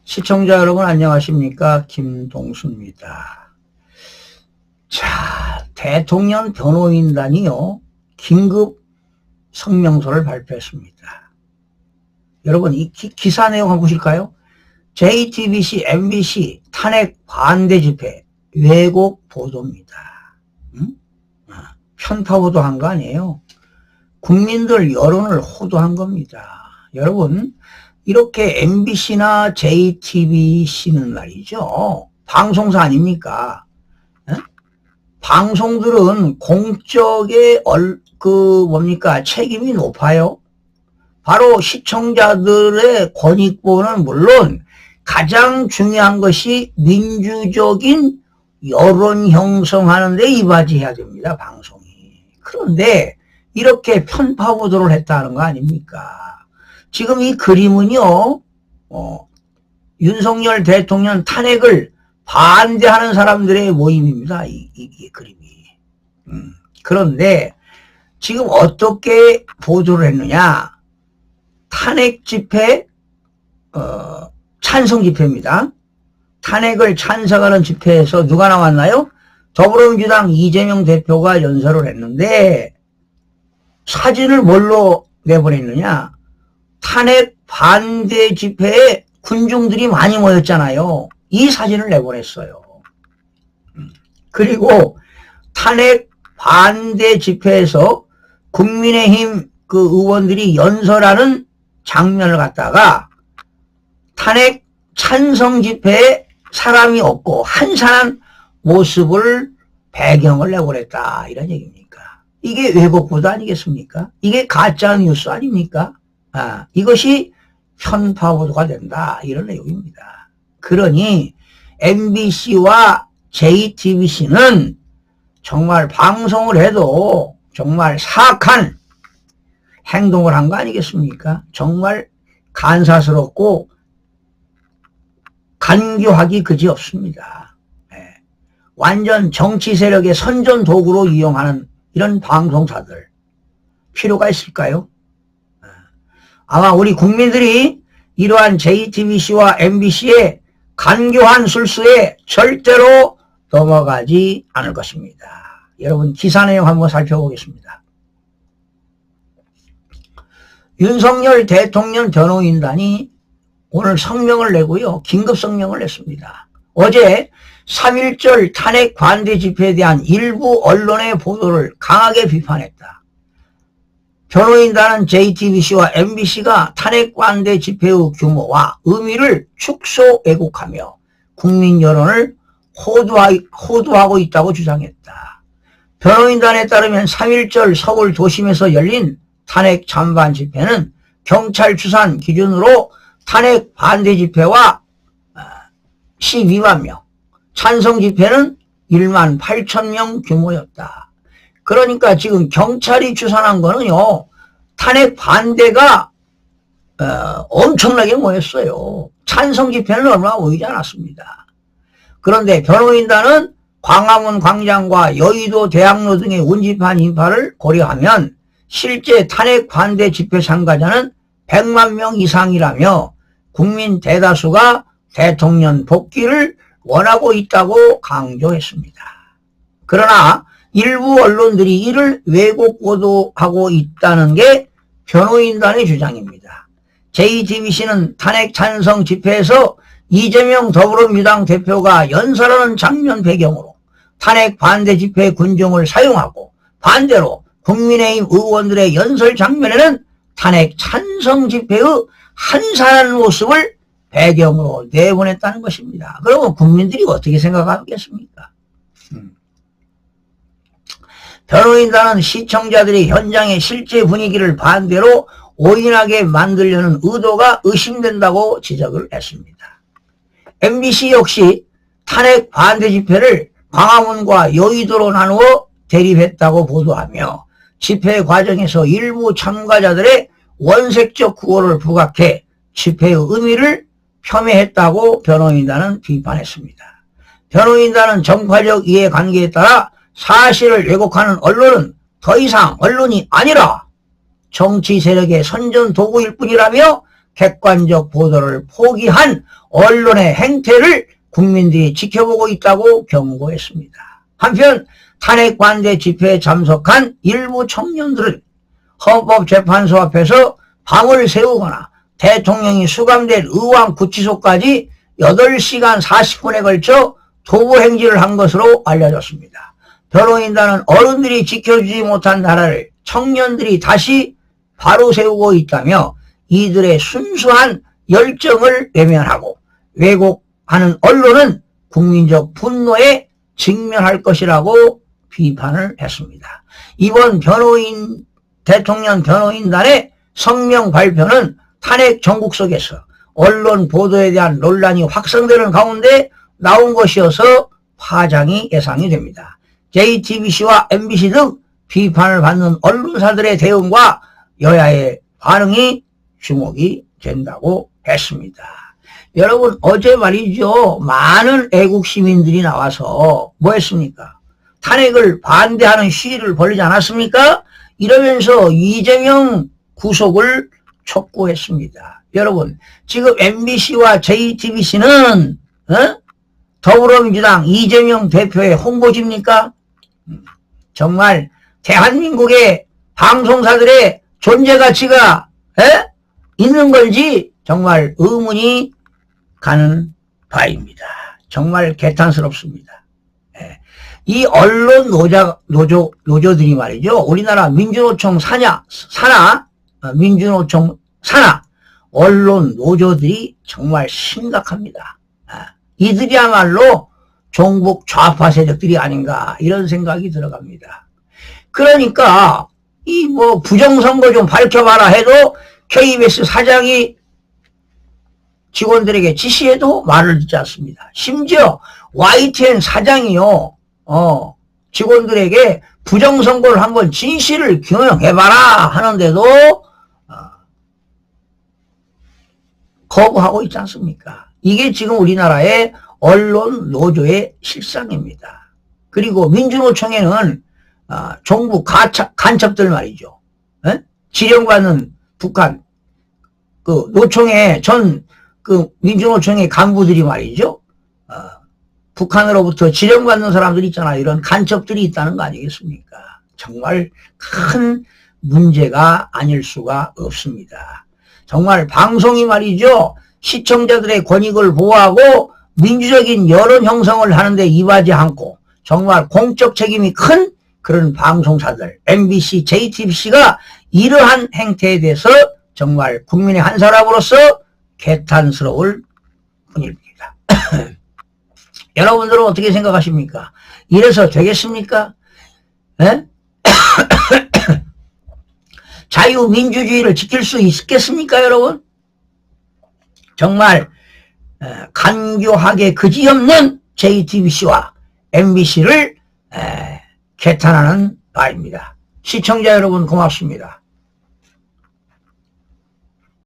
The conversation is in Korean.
시청자 여러분 안녕하십니까? 김동수입니다. 자, 대통령 변호인단이요 긴급 성명서를 발표했습니다. 여러분 이 기사 내용 한번 보실까요? JTBC, MBC 탄핵 반대 집회 왜곡 보도입니다. 편파 보도한 거 아니에요. 국민들 여론을 호도한 겁니다. 여러분 이렇게 MBC나 JTBC는 말이죠. 방송사 아닙니까? 방송들은 공적의 책임이 높아요. 바로 시청자들의 권익보호는 물론 가장 중요한 것이 민주적인 여론 형성하는 데 이바지해야 됩니다. 방송이. 그런데 이렇게 편파 보도를 했다는 거 아닙니까? 지금 이 그림은요, 윤석열 대통령 탄핵을 반대하는 사람들의 모임입니다. 이 그림이. 그런데 지금 어떻게 보도를 했느냐? 탄핵 집회, 찬성 집회입니다. 탄핵을 찬성하는 집회에서 누가 나왔나요? 더불어민주당 이재명 대표가 연설을 했는데 사진을 뭘로 내보냈느냐? 탄핵 반대 집회에 군중들이 많이 모였잖아요. 이 사진을 내보냈어요. 그리고 탄핵 반대 집회에서 국민의힘 그 의원들이 연설하는 장면을 갖다가 탄핵 찬성 집회에 사람이 없고 한산한 모습을 배경을 내보냈다. 이런 얘기입니까? 이게 왜곡 보도 아니겠습니까? 이게 가짜 뉴스 아닙니까? 이것이 편파 보도가 된다. 이런 내용입니다. 그러니 MBC와 JTBC는 정말 방송을 해도 정말 사악한 행동을 한 거 아니겠습니까? 정말 간사스럽고 간교하기 그지없습니다. 완전 정치 세력의 선전 도구로 이용하는 이런 방송사들 필요가 있을까요? 아마 우리 국민들이 이러한 JTBC와 MBC의 간교한 술수에 절대로 넘어가지 않을 것입니다. 여러분 기사 내용 한번 살펴보겠습니다. 윤석열 대통령 변호인단이 오늘 성명을 내고요. 긴급 성명을 냈습니다. 어제 3.1절 탄핵 반대 집회에 대한 일부 언론의 보도를 강하게 비판했다. 변호인단은 JTBC와 MBC가 탄핵 반대 집회의 규모와 의미를 축소 왜곡하며 국민 여론을 호도하고 있다고 주장했다. 변호인단에 따르면 3.1절 서울 도심에서 열린 탄핵 찬반 집회는 경찰 추산 기준으로 탄핵 반대 집회와 12만 명, 찬성 집회는 1만 8천 명 규모였다. 그러니까 지금 경찰이 추산한 거는요, 탄핵 반대가 엄청나게 모였어요. 찬성 집회는 얼마 모이지 않았습니다. 그런데 변호인단은 광화문 광장과 여의도 대학로 등의 운집한 인파를 고려하면 실제 탄핵 반대 집회 참가자는 100만 명 이상이라며 국민 대다수가 대통령 복귀를 원하고 있다고 강조했습니다. 그러나 일부 언론들이 이를 왜곡 보도하고 있다는 게 변호인단의 주장입니다. JTBC는 탄핵 찬성 집회에서 이재명 더불어민주당 대표가 연설하는 장면 배경으로 탄핵 반대 집회 군중을 사용하고 반대로 국민의힘 의원들의 연설 장면에는 탄핵 찬성 집회의 한산한 모습을 배경으로 내보냈다는 것입니다. 그러면 국민들이 어떻게 생각하겠습니까? 변호인단은 시청자들이 현장의 실제 분위기를 반대로 오인하게 만들려는 의도가 의심된다고 지적을 했습니다. MBC 역시 탄핵 반대 집회를 광화문과 여의도로 나누어 대립했다고 보도하며 집회 과정에서 일부 참가자들의 원색적 구호를 부각해 집회의 의미를 폄훼했다고 변호인단은 비판했습니다. 변호인단은 정파적 이해관계에 따라 사실을 왜곡하는 언론은 더 이상 언론이 아니라 정치 세력의 선전 도구일 뿐이라며 객관적 보도를 포기한 언론의 행태를 국민들이 지켜보고 있다고 경고했습니다. 한편 탄핵 반대 집회에 참석한 일부 청년들은 헌법재판소 앞에서 밤을 새우거나 대통령이 수감된 의왕 구치소까지 8시간 40분에 걸쳐 도보 행진을 한 것으로 알려졌습니다. 변호인단은 어른들이 지켜주지 못한 나라를 청년들이 다시 바로 세우고 있다며 이들의 순수한 열정을 외면하고 왜곡하는 언론은 국민적 분노에 직면할 것이라고 비판을 했습니다. 이번 대통령 변호인단의 성명 발표는 탄핵 정국 속에서 언론 보도에 대한 논란이 확산되는 가운데 나온 것이어서 파장이 예상이 됩니다. JTBC와 MBC 등 비판을 받는 언론사들의 대응과 여야의 반응이 주목이 된다고 했습니다. 여러분, 어제 말이죠. 많은 애국 시민들이 나와서 뭐 했습니까? 탄핵을 반대하는 시위를 벌이지 않았습니까? 이러면서 이재명 구속을 촉구했습니다. 여러분, 지금 MBC와 JTBC는 더불어민주당 이재명 대표의 홍보지입니까? 정말 대한민국의 방송사들의 존재 가치가 있는 건지 정말 의문이 가는 바입니다. 정말 개탄스럽습니다. 이 언론 노조들이 말이죠. 우리나라 민주노총 산하 언론 노조들이 정말 심각합니다. 이들이야말로 종북 좌파 세력들이 아닌가 이런 생각이 들어갑니다. 그러니까 이 뭐 부정선거 좀 밝혀봐라 해도 KBS 사장이 직원들에게 지시해도 말을 듣지 않습니다. 심지어 YTN 사장이요, 직원들에게 부정선거를 한번 진실을 규명해봐라 하는데도 거부하고 있지 않습니까? 이게 지금 우리나라의 언론 노조의 실상입니다. 그리고 민주노총에는 종북 간첩들 말이죠. 지령받는 북한 그 노총의 민주노총의 간부들이 말이죠. 북한으로부터 지령받는 사람들이 있잖아요. 이런 간첩들이 있다는 거 아니겠습니까? 정말 큰 문제가 아닐 수가 없습니다. 정말 방송이 말이죠. 시청자들의 권익을 보호하고 민주적인 여론 형성을 하는데 임하지 않고 정말 공적 책임이 큰 그런 방송사들 MBC, JTBC가 이러한 행태에 대해서 정말 국민의 한 사람으로서 개탄스러울 뿐입니다. 여러분들은 어떻게 생각하십니까? 이래서 되겠습니까? 자유민주주의를 지킬 수 있겠습니까, 여러분? 정말 간교하게 그지없는 JTBC와 MBC를 개탄하는 바입니다. 시청자 여러분 고맙습니다.